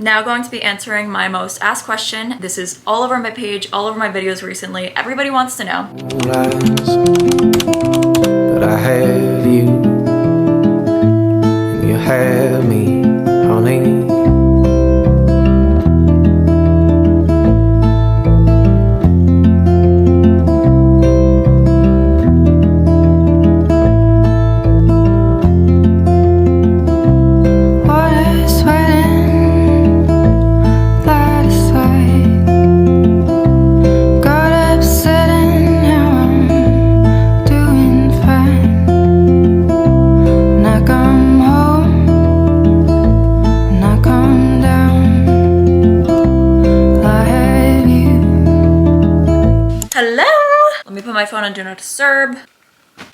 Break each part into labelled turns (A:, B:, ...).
A: Now going to be answering my most asked question. This is all over my page, all over my videos recently. Everybody wants to know.
B: But I have you, and you have me, honey.
A: My phone on Do Not Disturb.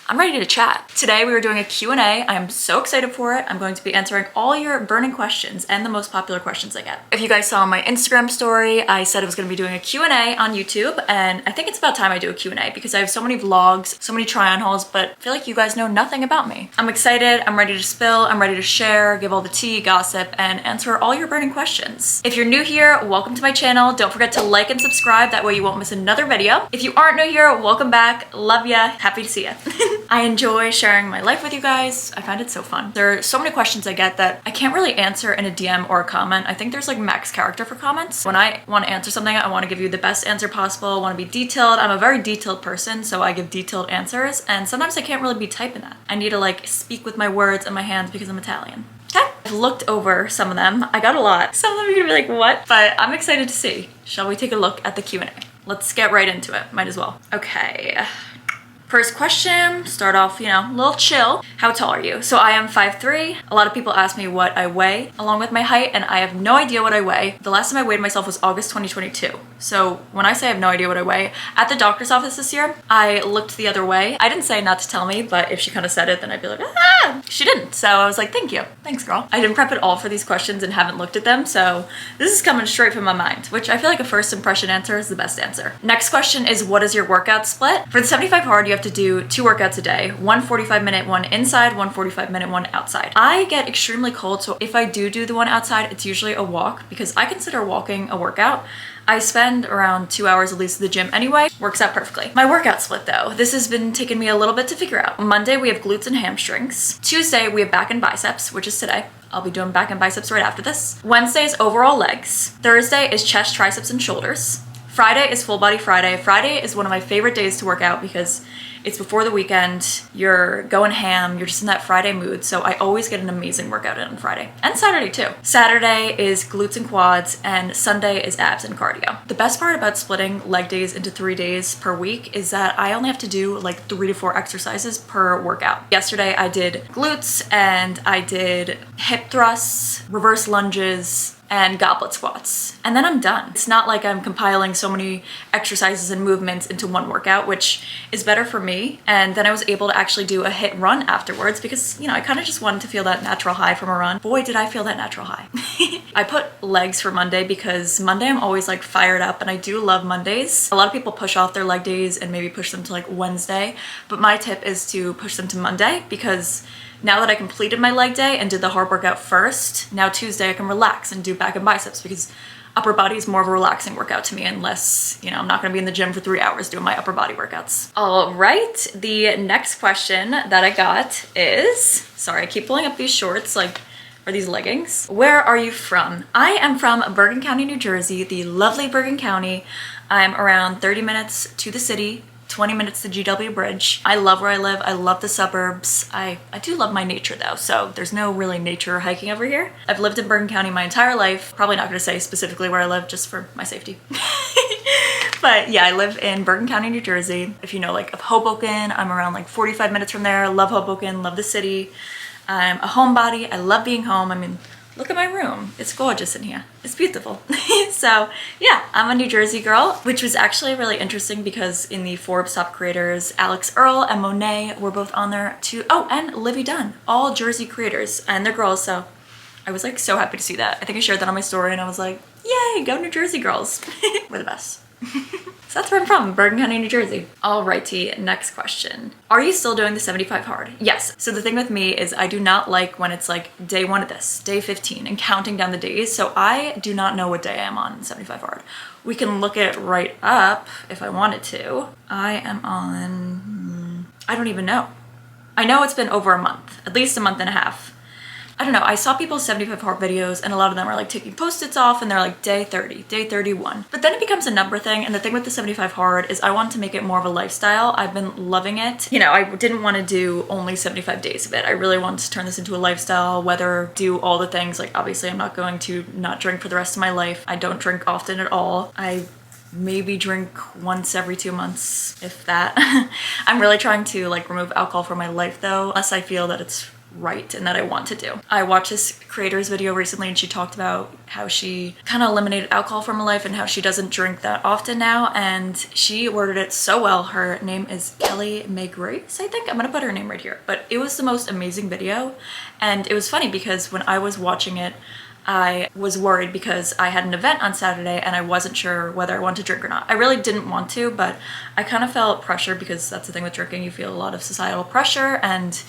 A: I'm ready to chat. Today we were doing a Q&A. I'm so excited for it. I'm going to be answering all your burning questions and the most popular questions I get. If you guys saw my Instagram story, I said I was going to be doing a Q&A on YouTube, and I think it's about time I do a Q&A because I have so many vlogs, so many try-on hauls, but I feel like you guys know nothing about me. I'm excited, I'm ready to spill, I'm ready to share, give all the tea, gossip, and answer all your burning questions. If you're new here, welcome to my channel. Don't forget to like and subscribe, that way you won't miss another video. If you aren't new here, welcome back. Love ya, happy to see ya. I enjoy sharing my life with you guys. I find it so fun. There are so many questions I get that I can't really answer in a DM or a comment. I think there's like max character for comments. When I want to answer something, I want to give you the best answer possible. I want to be detailed. I'm a very detailed person, so I give detailed answers, and sometimes I can't really be typing that. I need to like speak with my words and my hands because I'm Italian. Okay. I've looked over some of them. I got a lot. Some of them are gonna be like, what? But I'm excited to see. Shall we take a look at the Q&A? Let's get right into it. Might as well. Okay. First question, start off, you know, a little chill. How tall are you? So I am 5'3". A lot of people ask me what I weigh along with my height, and I have no idea what I weigh. The last time I weighed myself was August 2022. So when I say I have no idea what I weigh, at the doctor's office this year, I looked the other way. I didn't say not to tell me, but if she kind of said it, then I'd be like, ah! She didn't. So I was like, thank you. Thanks, girl. I didn't prep at all for these questions and haven't looked at them, so this is coming straight from my mind, which I feel like a first impression answer is the best answer. Next question is, what is your workout split? For the 75 hard, you have to do 2 workouts a day, one 45-minute one inside, one 45-minute one outside. I get extremely cold, so if I do the one outside, it's usually a walk because I consider walking a workout. I spend around 2 hours at least at the gym anyway. Works out perfectly. My workout split though, this has been taking me a little bit to figure out. Monday we have glutes and hamstrings. Tuesday we have back and biceps, which is today. I'll be doing back and biceps right after this. Wednesday is overall legs. Thursday is chest, triceps, and shoulders. Friday is full body Friday. Friday is one of my favorite days to work out because it's before the weekend, you're going ham, you're just in that Friday mood, so I always get an amazing workout in on Friday. And Saturday too. Saturday is glutes and quads, and Sunday is abs and cardio. The best part about splitting leg days into 3 days per week is that I only have to do like 3 to 4 exercises per workout. Yesterday I did glutes, and I did hip thrusts, reverse lunges, and goblet squats, and then I'm done. It's not like I'm compiling so many exercises and movements into one workout, which is better for me. And then I was able to actually do a HIIT run afterwards because, you know, I kind of just wanted to feel that natural high from a run. Boy, did I feel that natural high. I put legs for Monday because Monday I'm always like fired up, and I do love Mondays. A lot of people push off their leg days and maybe push them to like Wednesday, but my tip is to push them to Monday because now that I completed my leg day and did the hard workout first, now Tuesday I can relax and do back and biceps because upper body is more of a relaxing workout to me unless, you know, I'm not gonna be in the gym for 3 hours doing my upper body workouts. All right, the next question that I got is, sorry, I keep pulling up these shorts, like, or these leggings. Where are you from? I am from Bergen County, New Jersey, the lovely Bergen County. I'm around 30 minutes to the city, 20 minutes to GW Bridge. I love where I live. I love the suburbs. I do love my nature though, so there's no really nature hiking over here. I've lived in Bergen County my entire life. Probably not gonna say specifically where I live just for my safety. But yeah, I live in Bergen County, New Jersey. If you know like of Hoboken, I'm around like 45 minutes from there. Love Hoboken, love the city. I'm a homebody. I love being home. I mean, look at my room. It's gorgeous in here. It's beautiful. So yeah, I'm a New Jersey girl, which was actually really interesting because in the Forbes top creators, Alex Earl and Monet were both on there too. Oh, and Livy Dunn, all Jersey creators, and they're girls. So I was like so happy to see that. I think I shared that on my story and I was like, yay, go New Jersey girls. We're the best. So that's where I'm from, Bergen County, New Jersey. Alrighty, next question. Are you still doing the 75 hard? Yes. So the thing with me is I do not like when it's like day 1 of this, day 15, and counting down the days. So I do not know what day I am on 75 hard. We can look it right up if I wanted to. I am on, I don't even know. I know it's been over a month, at least a month and a half. I don't know, I saw people's 75 hard videos and a lot of them are like taking post-its off and they're like day 30, day 31. But then it becomes a number thing, and the thing with the 75 hard is I want to make it more of a lifestyle. I've been loving it. You know, I didn't want to do only 75 days of it. I really wanted to turn this into a lifestyle, whether do all the things. Like obviously I'm not going to not drink for the rest of my life. I don't drink often at all. I maybe drink once every 2 months, if that. I'm really trying to like remove alcohol from my life though, unless I feel that it's right and that I want to do. I watched this creator's video recently and she talked about how she kind of eliminated alcohol from her life and how she doesn't drink that often now, and she worded it so well. Her name is Kelly May Grace, I think. I'm gonna put her name right here. But it was the most amazing video, and it was funny because when I was watching it I was worried because I had an event on Saturday and I wasn't sure whether I wanted to drink or not. I really didn't want to, but I kind of felt pressure because that's the thing with drinking. You feel a lot of societal pressure and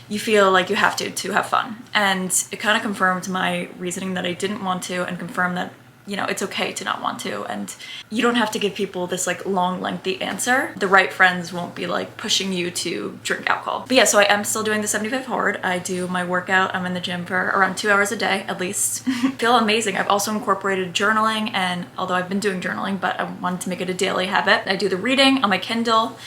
A: you feel like you have to have fun. And it kind of confirmed my reasoning that I didn't want to, and confirmed that, you know, it's okay to not want to, and you don't have to give people this like long lengthy answer. The right friends won't be like pushing you to drink alcohol. But yeah, so I am still doing the 75 hard. I do my workout. I'm in the gym for around 2 hours a day at least. Feel amazing. I've also incorporated journaling, and although I've been doing journaling, but I wanted to make it a daily habit. I do the reading on my Kindle,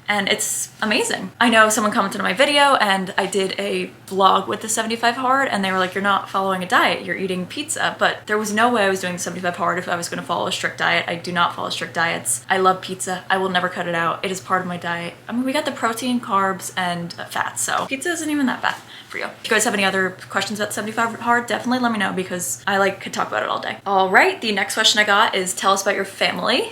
A: and it's amazing. I know someone commented on my video and I did a vlog with the 75 hard and they were like, you're not following a diet, you're eating pizza. But there was no way I was doing the 75 hard if I was gonna follow a strict diet. I do not follow strict diets. I love pizza. I will never cut it out. It is part of my diet. I mean, we got the protein, carbs, and fat, so pizza isn't even that bad for you. If you guys have any other questions about 75 hard, definitely let me know because I like could talk about it all day. All right, the next question I got is tell us about your family.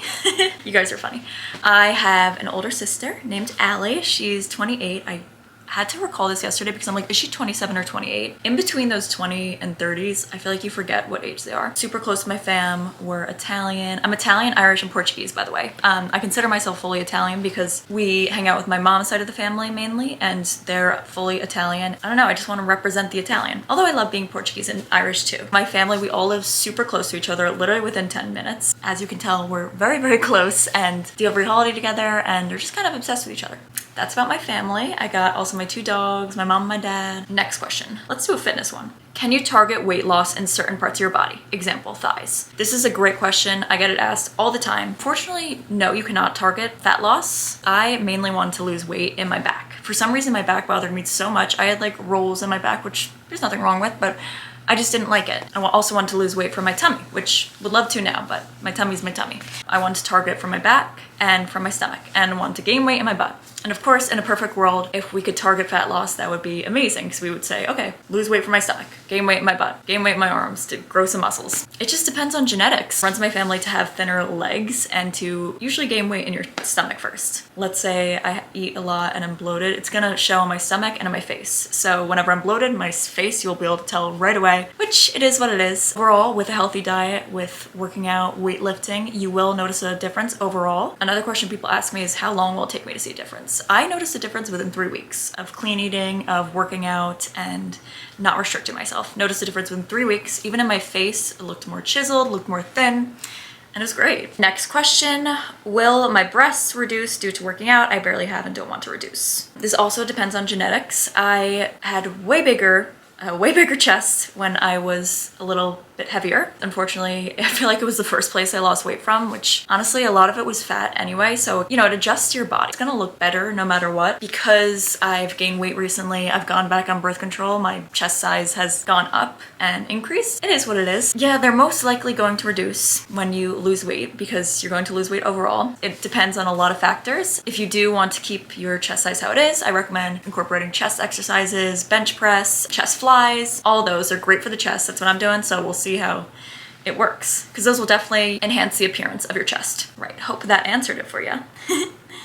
A: You guys are funny. I have an older sister named Allie. She's 28. I had to recall this yesterday because I'm like, is she 27 or 28? In between those 20 and 30s, I feel like you forget what age they are. Super close to my fam. We're Italian. I'm Italian, Irish, and Portuguese, by the way. I consider myself fully Italian because we hang out with my mom's side of the family mainly, and they're fully Italian. I don't know, I just want to represent the Italian. Although I love being Portuguese and Irish too. My family, we all live super close to each other, literally within 10 minutes. As you can tell, we're very, very close and do every holiday together, and they're just kind of obsessed with each other. That's about my family. I got also my 2 dogs, my mom and my dad. Next question. Let's do a fitness one. Can you target weight loss in certain parts of your body? Example, thighs. This is a great question. I get it asked all the time. Fortunately, no, you cannot target fat loss. I mainly wanted to lose weight in my back. For some reason, my back bothered me so much. I had like rolls in my back, which there's nothing wrong with, but I just didn't like it. I also wanted to lose weight from my tummy, which would love to now, but my tummy's my tummy. I wanted to target from my back and from my stomach, and wanted to gain weight in my butt. And of course, in a perfect world, if we could target fat loss, that would be amazing, because we would say, okay, lose weight from my stomach, gain weight in my butt, gain weight in my arms, to grow some muscles. It just depends on genetics. It runs in my family to have thinner legs and to usually gain weight in your stomach first. Let's say I eat a lot and I'm bloated, it's gonna show on my stomach and on my face. So whenever I'm bloated, my face, you'll be able to tell right away, which it is what it is. Overall, with a healthy diet, with working out, weightlifting, you will notice a difference overall. Another question people ask me is how long will it take me to see a difference? I noticed a difference within 3 weeks of clean eating, of working out, and not restricting myself. Noticed a difference within 3 weeks. Even in my face, it looked more chiseled, looked more thin, and it was great. Next question, will my breasts reduce due to working out? I barely have and don't want to reduce. This also depends on genetics. I had a way bigger chest when I was a little bit heavier. Unfortunately, I feel like it was the first place I lost weight from, which honestly, a lot of it was fat anyway. So, you know, it adjusts your body. It's gonna look better no matter what. Because I've gained weight recently, I've gone back on birth control, my chest size has gone up and increased. It is what it is. Yeah, they're most likely going to reduce when you lose weight because you're going to lose weight overall. It depends on a lot of factors. If you do want to keep your chest size how it is, I recommend incorporating chest exercises, bench press, chest flies. All those are great for the chest. That's what I'm doing. So we'll see how it works, because those will definitely enhance the appearance of your chest. Right, hope that answered it for you.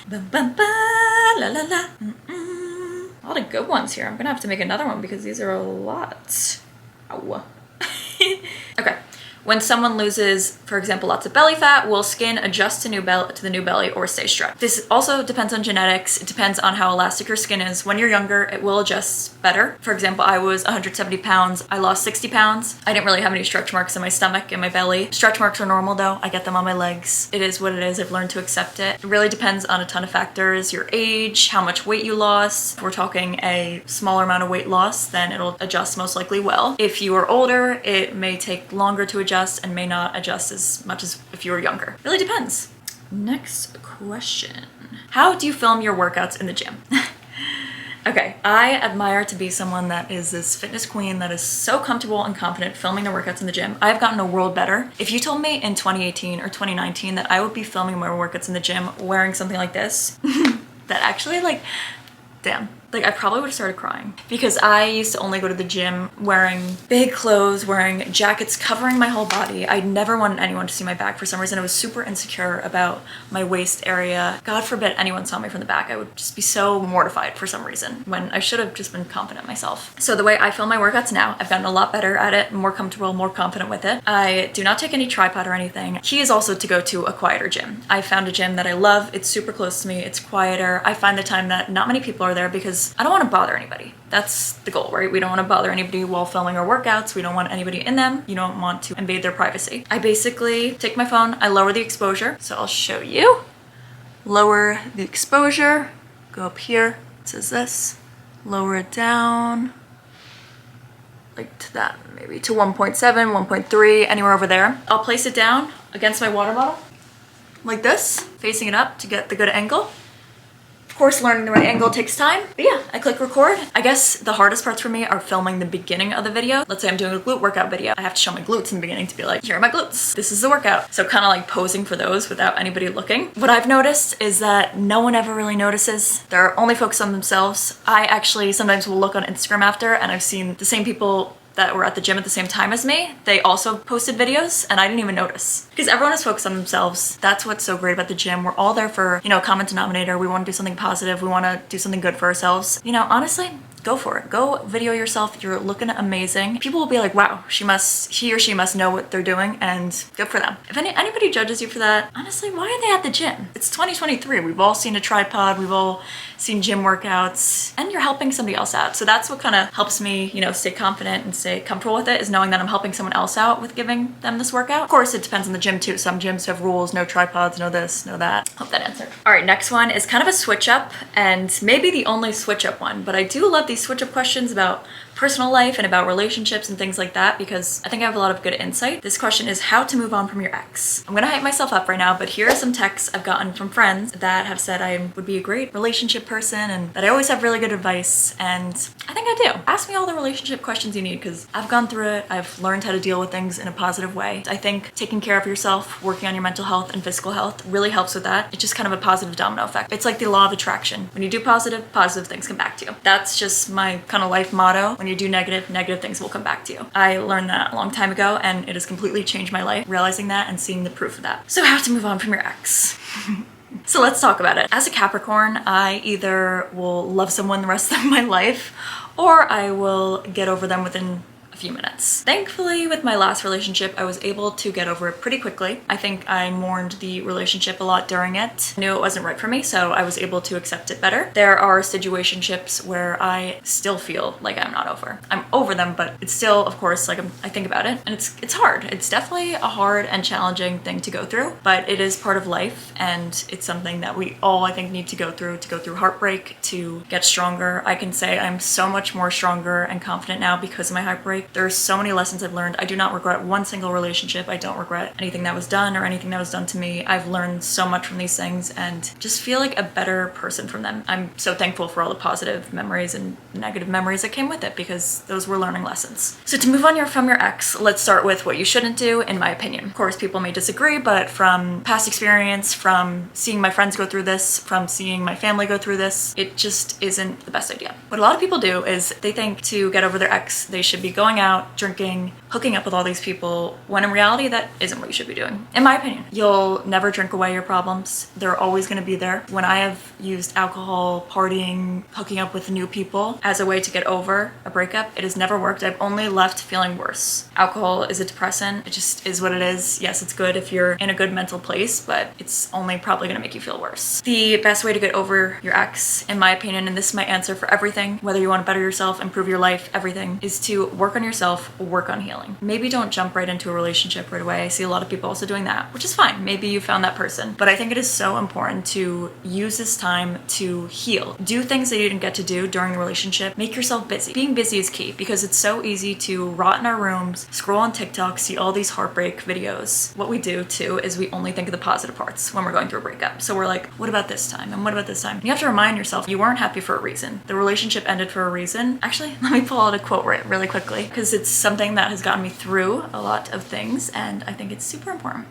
A: Bum, bum, ba, la, la, la. A lot of good ones here. I'm gonna have to make another one because these are a lot. Ow. Okay, When someone loses, for example, lots of belly fat, will skin adjust to the new belly or stay stretched? This also depends on genetics. It depends on how elastic your skin is. When you're younger, it will adjust better. For example, I was 170 pounds. I lost 60 pounds. I didn't really have any stretch marks in my stomach and my belly. Stretch marks are normal though. I get them on my legs. It is what it is. I've learned to accept it. It really depends on a ton of factors. Your age, how much weight you lost. If we're talking a smaller amount of weight loss, then it'll adjust most likely well. If you are older, it may take longer to adjust and may not adjust as much as if you were younger. Really depends. Next question. How do you film your workouts in the gym? Okay, I admire to be someone that is this fitness queen that is so comfortable and confident filming their workouts in the gym. I've gotten a world better. If you told me in 2018 or 2019 that I would be filming my workouts in the gym wearing something like this, that actually damn. I probably would have started crying because I used to only go to the gym wearing big clothes, wearing jackets covering my whole body. I never wanted anyone to see my back for some reason. I was super insecure about my waist area. God forbid anyone saw me from the back. I would just be so mortified for some reason when I should have just been confident myself. So the way I film my workouts now, I've gotten a lot better at it, more comfortable, more confident with it. I do not take any tripod or anything. Key is also to go to a quieter gym. I found a gym that I love. It's super close to me. It's quieter. I find the time that not many people are there because I don't want to bother anybody. That's the goal, right? We don't want to bother anybody while filming our workouts. We don't want anybody in them. You don't want to invade their privacy. I basically take my phone, I lower the exposure. So I'll show you. Lower the exposure, go up here, it says this, lower it down, like to that, maybe to 1.7, 1.3, anywhere over there. I'll place it down against my water bottle, like this, facing it up to get the good angle. Of course, learning the right angle takes time, but yeah, I click record. I guess the hardest parts for me are filming the beginning of the video. Let's say I'm doing a glute workout video. I have to show my glutes in the beginning to be like, here are my glutes. This is the workout. So kind of like posing for those without anybody looking. What I've noticed is that no one ever really notices. They're only focused on themselves. I actually sometimes will look on Instagram after and I've seen the same people that were at the gym at the same time as me. They also posted videos and I didn't even notice because everyone is focused on themselves. That's what's so great about the gym. We're all there for, common denominator. We want to do something positive. We want to do something good for ourselves. Honestly, go for it. Go video yourself. You're looking amazing. People will be like, wow, he or she must know what they're doing, and good for them. If anybody judges you for that, honestly, why are they at the gym? It's 2023. We've all seen a tripod. We've all seen gym workouts, and you're helping somebody else out. So that's what kind of helps me, stay confident and stay comfortable with it, is knowing that I'm helping someone else out with giving them this workout. Of course, it depends on the gym too. Some gyms have rules, no tripods, no this, no that. Hope that answered. All right, next one is kind of a switch up, and maybe the only switch up one, but I do love these switch up questions about personal life and about relationships and things like that because I think I have a lot of good insight. This question is how to move on from your ex. I'm gonna hype myself up right now, but here are some texts I've gotten from friends that have said I would be a great relationship person and that I always have really good advice, and I think I do. Ask me all the relationship questions you need because I've gone through it. I've learned how to deal with things in a positive way. I think taking care of yourself, working on your mental health and physical health really helps with that. It's just kind of a positive domino effect. It's like the law of attraction. When you do positive things come back to you. That's just my kind of life motto. When you do negative things will come back to you. I learned that a long time ago and it has completely changed my life, realizing that and seeing the proof of that. So how to move on from your ex. So let's talk about it. As a Capricorn, I either will love someone the rest of my life or I will get over them within a few minutes. Thankfully, with my last relationship, I was able to get over it pretty quickly. I think I mourned the relationship a lot during it. I knew it wasn't right for me, so I was able to accept it better. There are situationships where I still feel like I'm not over. I'm over them, but it's still, of course, like I think about it, and it's hard. It's definitely a hard and challenging thing to go through, but it is part of life, and it's something that we all, I think, need to go through heartbreak to get stronger. I can say I'm so much more stronger and confident now because of my heartbreak. There's so many lessons I've learned. I do not regret one single relationship. I don't regret anything that was done or anything that was done to me. I've learned so much from these things and just feel like a better person from them. I'm so thankful for all the positive memories and negative memories that came with it because those were learning lessons. So to move on from your ex, let's start with what you shouldn't do, in my opinion. Of course, people may disagree, but from past experience, from seeing my friends go through this, from seeing my family go through this, it it just isn't the best idea. What a lot of people do is they think to get over their ex, they should be going out, drinking, hooking up with all these people, when in reality that isn't what you should be doing, in my opinion. You'll never drink away your problems. They're always going to be there. When I have used alcohol, partying, hooking up with new people as a way to get over a breakup, it has never worked. I've only left feeling worse. Alcohol is a depressant. It just is what it is. Yes, it's good if you're in a good mental place, but it's only probably going to make you feel worse. The best way to get over your ex, in my opinion, and this is my answer for everything, whether you want to better yourself, improve your life, everything, is to work on yourself, work on healing. Maybe don't jump right into a relationship right away. I see a lot of people also doing that, which is fine. Maybe you found that person. But I think it is so important to use this time to heal. Do things that you didn't get to do during the relationship. Make yourself busy. Being busy is key because it's so easy to rot in our rooms, scroll on TikTok, see all these heartbreak videos. What we do too is we only think of the positive parts when we're going through a breakup. So we're like, what about this time? And what about this time? You have to remind yourself you weren't happy for a reason. The relationship ended for a reason. Actually, let me pull out a quote really quickly because it's something that has gotten me through a lot of things and I think it's super important.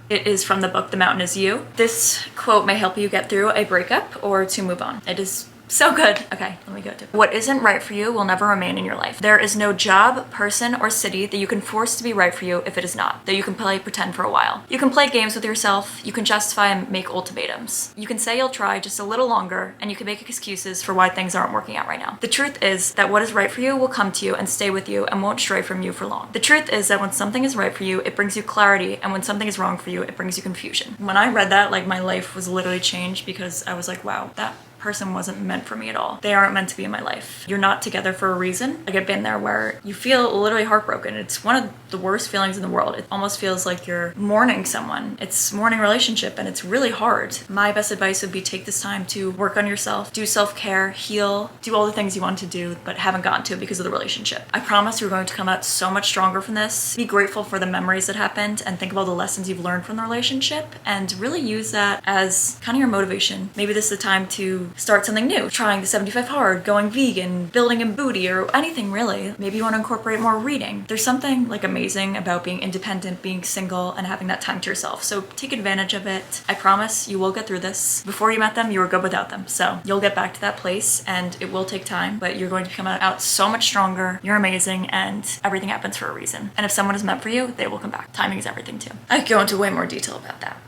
A: It is from the book The Mountain Is You. This quote may help you get through a breakup or to move on. It is so good. Okay, let me go to it. What isn't right for you will never remain in your life. There is no job, person, or city that you can force to be right for you if it is not, that you can play pretend for a while. You can play games with yourself, you can justify and make ultimatums. You can say you'll try just a little longer, and you can make excuses for why things aren't working out right now. The truth is that what is right for you will come to you and stay with you and won't stray from you for long. The truth is that when something is right for you, it brings you clarity, and when something is wrong for you, it brings you confusion. When I read that, like my life was literally changed because I was like, wow, that person wasn't meant for me at all. They aren't meant to be in my life. You're not together for a reason. Like I've been there where you feel literally heartbroken. It's one of the worst feelings in the world. It almost feels like you're mourning someone. It's mourning a relationship and it's really hard. My best advice would be take this time to work on yourself, do self-care, heal, do all the things you want to do but haven't gotten to because of the relationship. I promise you're going to come out so much stronger from this. Be grateful for the memories that happened and think of all the lessons you've learned from the relationship and really use that as kind of your motivation. Maybe this is the time to start something new, trying the 75 hard, going vegan, building a booty, or anything really. Maybe you want to incorporate more reading. There's something like amazing about being independent, being single, and having that time to yourself. So take advantage of it. I promise you will get through this. Before you met them, you were good without them. So you'll get back to that place and it will take time, but you're going to come out so much stronger. You're amazing and everything happens for a reason. And if someone is meant for you, they will come back. Timing is everything too. I could go into way more detail about that.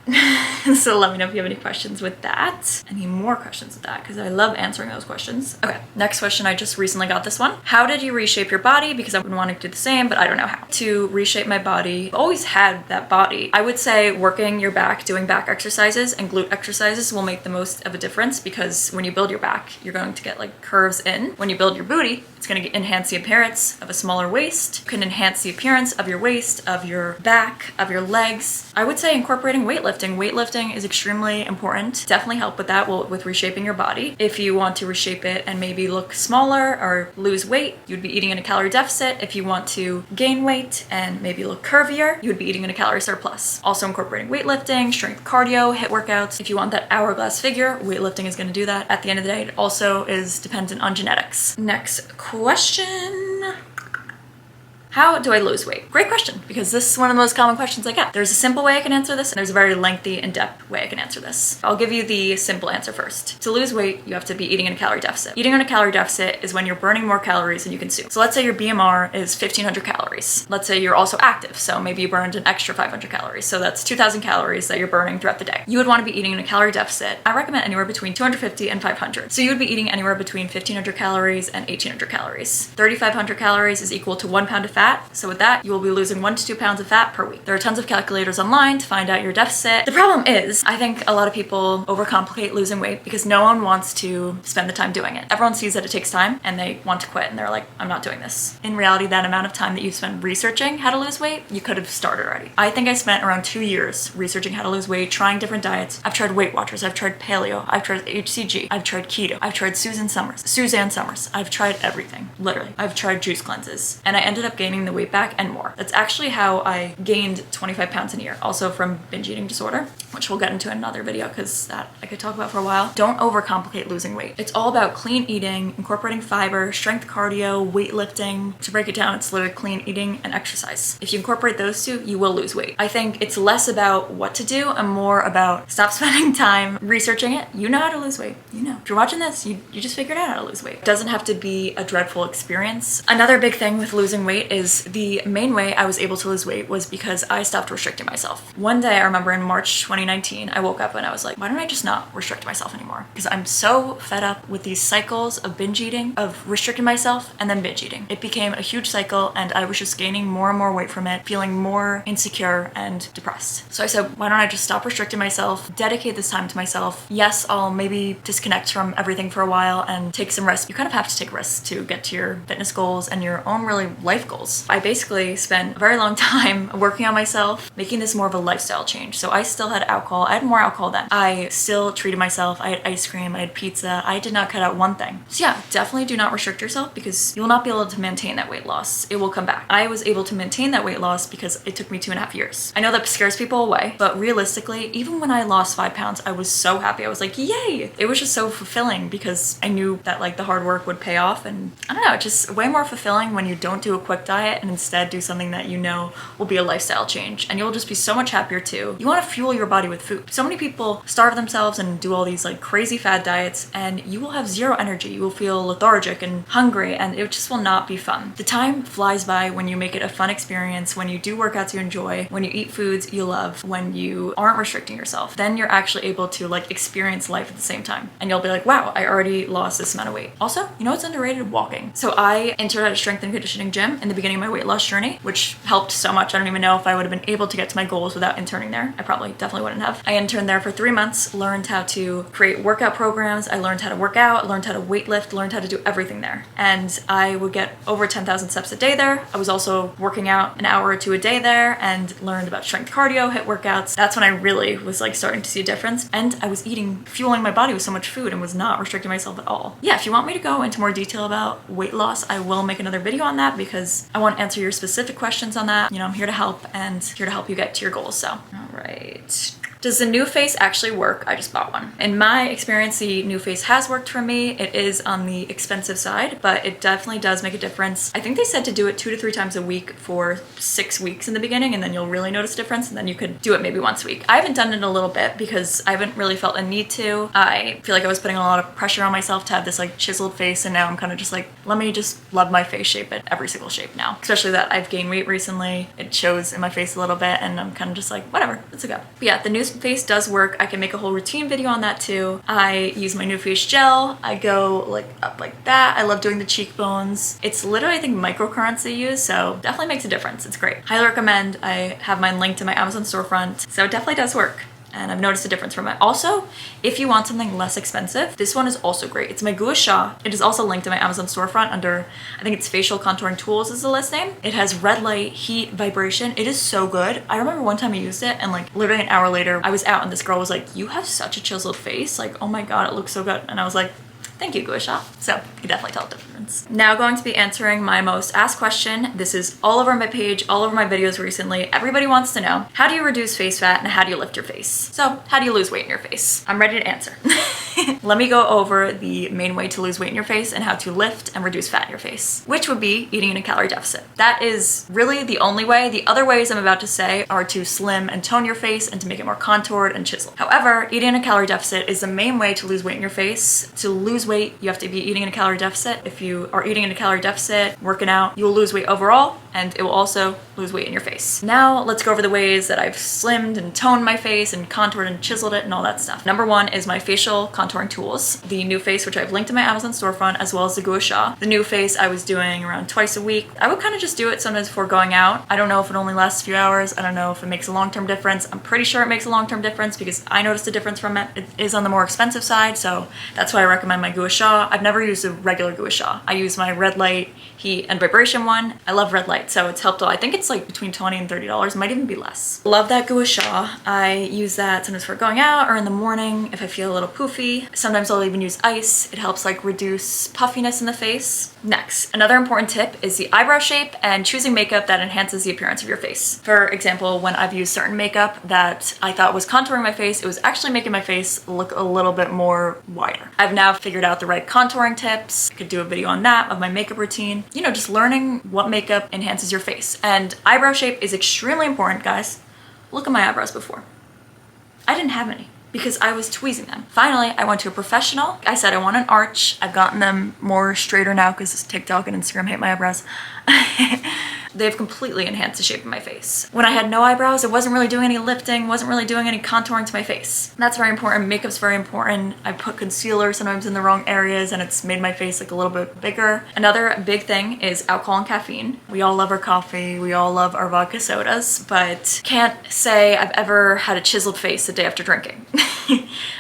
A: So let me know if you have any questions with that. Any more questions with that because I love answering those questions. Okay, next question. I just recently got this one. How did you reshape your body? Because I've been wanting to do the same, but I don't know how. To reshape my body, I've always had that body. I would say working your back, doing back exercises and glute exercises will make the most of a difference because when you build your back, you're going to get like curves in. When you build your booty, it's going to enhance the appearance of a smaller waist. It can enhance the appearance of your waist, of your back, of your legs. I would say incorporating weightlifting. Weightlifting is extremely important. Definitely help with that, with reshaping your body. If you want to reshape it and maybe look smaller or lose weight, you'd be eating in a calorie deficit. If you want to gain weight and maybe look curvier, you would be eating in a calorie surplus. Also incorporating weightlifting, strength cardio, HIIT workouts. If you want that hourglass figure, weightlifting is going to do that. At the end of the day, it also is dependent on genetics. Next question. How do I lose weight? Great question, because this is one of the most common questions I get. There's a simple way I can answer this, and there's a very lengthy, in-depth way I can answer this. I'll give you the simple answer first. To lose weight, you have to be eating in a calorie deficit. Eating in a calorie deficit is when you're burning more calories than you consume. So let's say your BMR is 1,500 calories. Let's say you're also active, so maybe you burned an extra 500 calories. So that's 2,000 calories that you're burning throughout the day. You would want to be eating in a calorie deficit. I recommend anywhere between 250 and 500. So you would be eating anywhere between 1,500 calories and 1,800 calories. 3,500 calories is equal to 1 pound of fat. So with that, you will be losing 1 to 2 pounds of fat per week. There are tons of calculators online to find out your deficit. The problem is, I think a lot of people overcomplicate losing weight because no one wants to spend the time doing it. Everyone sees that it takes time and they want to quit and they're like, I'm not doing this. In reality, that amount of time that you spend researching how to lose weight, you could have started already. I think I spent around 2 years researching how to lose weight, trying different diets. I've tried Weight Watchers, I've tried paleo, I've tried HCG, I've tried keto, I've tried Suzanne Summers, I've tried everything, literally. I've tried juice cleanses and I ended up gaining gaining the weight back, and more. That's actually how I gained 25 pounds in a year, also from binge eating disorder, which we'll get into in another video because that I could talk about for a while. Don't overcomplicate losing weight. It's all about clean eating, incorporating fiber, strength cardio, weightlifting. To break it down, it's literally clean eating and exercise. If you incorporate those two, you will lose weight. I think it's less about what to do and more about stop spending time researching it. You know how to lose weight. You know. If you're watching this, you just figured out how to lose weight. It doesn't have to be a dreadful experience. Another big thing with losing weight is the main way I was able to lose weight was because I stopped restricting myself. One day I remember in March 2019, I woke up and I was like, why don't I just not restrict myself anymore? Because I'm so fed up with these cycles of binge eating, of restricting myself and then binge eating. It became a huge cycle and I was just gaining more and more weight from it, feeling more insecure and depressed. So I said, why don't I just stop restricting myself, dedicate this time to myself. Yes, I'll maybe disconnect from everything for a while and take some risks. You kind of have to take risks to get to your fitness goals and your own really life goals. I basically spent a very long time working on myself, making this more of a lifestyle change. So I still had alcohol. I had more alcohol then. I still treated myself. I had ice cream. I had pizza. I did not cut out one thing. So yeah, definitely do not restrict yourself because you will not be able to maintain that weight loss. It will come back. I was able to maintain that weight loss because it took me 2.5 years. I know that scares people away, but realistically, even when I lost 5 pounds, I was so happy. I was like, yay! It was just so fulfilling because I knew that like the hard work would pay off, and I don't know, it's just way more fulfilling when you don't do a quick diet and instead do something that you know will be a lifestyle change, and you'll just be so much happier too. You want to fuel your body with food. So many people starve themselves and do all these like crazy fad diets, and you will have zero energy. You will feel lethargic and hungry, and it just will not be fun. The time flies by when you make it a fun experience, when you do workouts you enjoy, when you eat foods you love, when you aren't restricting yourself. Then you're actually able to like experience life at the same time, and you'll be like, wow, I already lost this amount of weight. Also, you know what's underrated? Walking. So I entered at a strength and conditioning gym in the beginning of my weight loss journey, which helped so much. I don't even know if I would have been able to get to my goals without interning there. I probably definitely wouldn't have. I interned there for 3 months, learned how to create workout programs. I learned how to work out, learned how to weightlift, learned how to do everything there. And I would get over 10,000 steps a day there. I was also working out an hour or two a day there and learned about strength cardio, HIIT workouts. That's when I really was like starting to see a difference. And I was fueling my body with so much food and was not restricting myself at all. Yeah, if you want me to go into more detail about weight loss, I will make another video on that because I want to answer your specific questions on that. You know, I'm here to help and here to help you get to your goals. So, all right. Does the NuFace actually work? I just bought one. In my experience, the NuFace has worked for me. It is on the expensive side, but it definitely does make a difference. I think they said to do it 2 to 3 times a week for 6 weeks in the beginning, and then you'll really notice a difference, and then you could do it maybe once a week. I haven't done it in a little bit because I haven't really felt a need to. I feel like I was putting a lot of pressure on myself to have this like chiseled face, and now I'm kind of just like, let me just love my face shape at every single shape now. Especially that I've gained weight recently. It shows in my face a little bit, and I'm kind of just like, whatever, let's go. But yeah, the NuFace does work. I can make a whole routine video on that too. I use my NuFace gel. I go like up like that. I love doing the cheekbones. It's literally, I think, microcurrents they use, so definitely makes a difference. It's great. Highly recommend. I have mine linked to my Amazon storefront, so it definitely does work. And I've noticed a difference from it. Also, if you want something less expensive, this one is also great. It's my Gua Sha. It is also linked to my Amazon storefront under, I think it's Facial Contouring Tools is the list name. It has red light, heat, vibration. It is so good. I remember one time I used it and like literally an hour later, I was out and this girl was like, you have such a chiseled face. Like, oh my God, it looks so good. And I was like, thank you, Gua Sha. So you can definitely tell the difference. Now going to be answering my most asked question. This is all over my page, all over my videos recently. Everybody wants to know, how do you reduce face fat and how do you lift your face? So how do you lose weight in your face? I'm ready to answer. Let me go over the main way to lose weight in your face and how to lift and reduce fat in your face, which would be eating in a calorie deficit. That is really the only way. The other ways I'm about to say are to slim and tone your face and to make it more contoured and chiseled. However, eating in a calorie deficit is the main way to lose weight in your face. To lose weight, you have to be eating in a calorie deficit. If you are eating in a calorie deficit, working out, you will lose weight overall, and it will also lose weight in your face. Now let's go over the ways that I've slimmed and toned my face and contoured and chiseled it and all that stuff. Number one is my facial contouring tools. The NuFace, which I've linked in my Amazon storefront, as well as the Gua Sha. The NuFace I was doing around twice a week. I would kind of just do it sometimes before going out. I don't know if it only lasts a few hours. I don't know if it makes a long-term difference. I'm pretty sure it makes a long-term difference because I noticed a difference from it. It is on the more expensive side, so that's why I recommend my Gua Sha. I've never used a regular Gua Sha. I use my red light, heat, and vibration one. I love red light, so it's helped a lot. I think it's like between $20 and $30. It might even be less. Love that Gua Sha. I use that sometimes for going out or in the morning if I feel a little poofy. coffee. Sometimes I'll even use ice. It helps like reduce puffiness in the face. Next, another important tip is the eyebrow shape and choosing makeup that enhances the appearance of your face. For example, when I've used certain makeup that I thought was contouring my face, it was actually making my face look a little bit more wider. I've now figured out the right contouring tips. I could do a video on that of my makeup routine. You know, just learning what makeup enhances your face. And eyebrow shape is extremely important, guys. Look at my eyebrows before. I didn't have any because I was tweezing them. Finally, I went to a professional. I said I want an arch. I've gotten them more straighter now because TikTok and Instagram hate my eyebrows. They've completely enhanced the shape of my face. When I had no eyebrows, it wasn't really doing any lifting, wasn't really doing any contouring to my face. That's very important. Makeup's very important. I put concealer sometimes in the wrong areas and it's made my face like a little bit bigger. Another big thing is alcohol and caffeine. We all love our coffee, we all love our vodka sodas, but can't say I've ever had a chiseled face the day after drinking.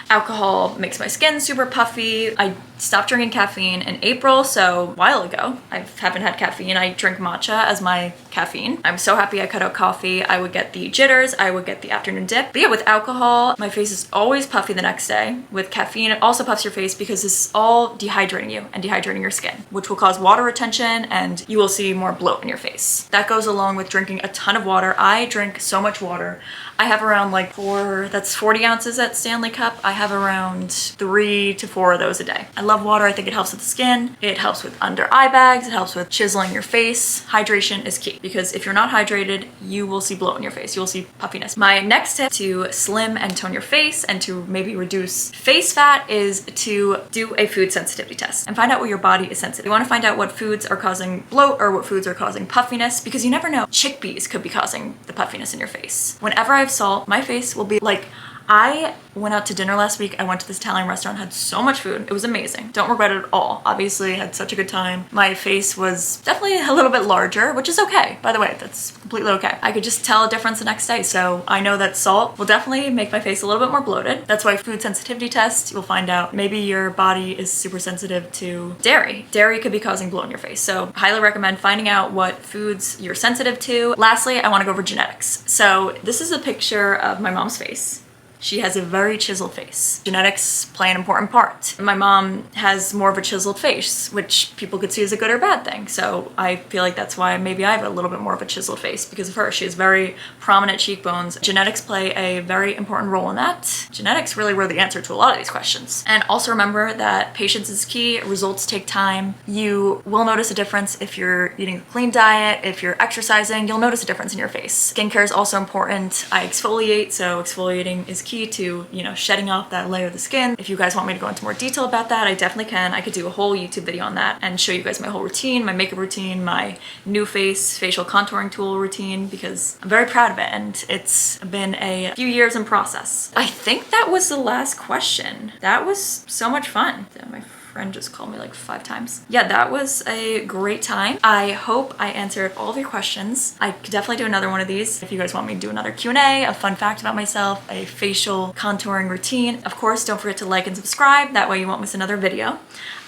A: Alcohol makes my skin super puffy. I stopped drinking caffeine in April, so a while ago. I haven't had caffeine. I drink matcha as my caffeine. I'm so happy I cut out coffee. I would get the jitters, I would get the afternoon dip. But yeah, with alcohol, my face is always puffy the next day. With caffeine, it also puffs your face because this is all dehydrating you and dehydrating your skin, which will cause water retention and you will see more bloat in your face. That goes along with drinking a ton of water. I drink so much water. I have around like that's 40 ounces at Stanley Cup. I have around 3 to 4 of those a day. I love water. I think it helps with the skin. It helps with under eye bags. It helps with chiseling your face. Hydration is key because if you're not hydrated, you will see bloat in your face. You will see puffiness. My next tip to slim and tone your face and to maybe reduce face fat is to do a food sensitivity test and find out what your body is sensitive. You want to find out what foods are causing bloat or what foods are causing puffiness because you never know. Chickpeas could be causing the puffiness in your face. Whenever I have salt, my face will be like, I went out to dinner last week. I went to this Italian restaurant, had so much food. It was amazing. Don't regret it at all. Obviously, I had such a good time. My face was definitely a little bit larger, which is okay. By the way, that's completely okay. I could just tell a difference the next day. So I know that salt will definitely make my face a little bit more bloated. That's why food sensitivity tests, you'll find out maybe your body is super sensitive to dairy. Dairy could be causing bloat in your face. So highly recommend finding out what foods you're sensitive to. Lastly, I want to go over genetics. So this is a picture of my mom's face. She has a very chiseled face. Genetics play an important part. My mom has more of a chiseled face, which people could see as a good or bad thing. So I feel like that's why maybe I have a little bit more of a chiseled face because of her. She has very prominent cheekbones. Genetics play a very important role in that. Genetics really were the answer to a lot of these questions. And also remember that patience is key. Results take time. You will notice a difference if you're eating a clean diet, if you're exercising, you'll notice a difference in your face. Skincare is also important. I exfoliate, so exfoliating is key to, you know, shedding off that layer of the skin. If you guys want me to go into more detail about that, I definitely can. I could do a whole YouTube video on that and show you guys my whole routine, my makeup routine, my NuFace facial contouring tool routine because I'm very proud of it and it's been a few years in process. I think that was the last question. That was so much fun. My friend just called me like 5 times. Yeah, that was a great time. I hope I answered all of your questions. I could definitely do another one of these. If you guys want me to do another Q&A, a fun fact about myself, a facial contouring routine. Of course, don't forget to like and subscribe. That way you won't miss another video.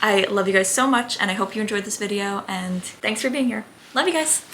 A: I love you guys so much and I hope you enjoyed this video and thanks for being here. Love you guys.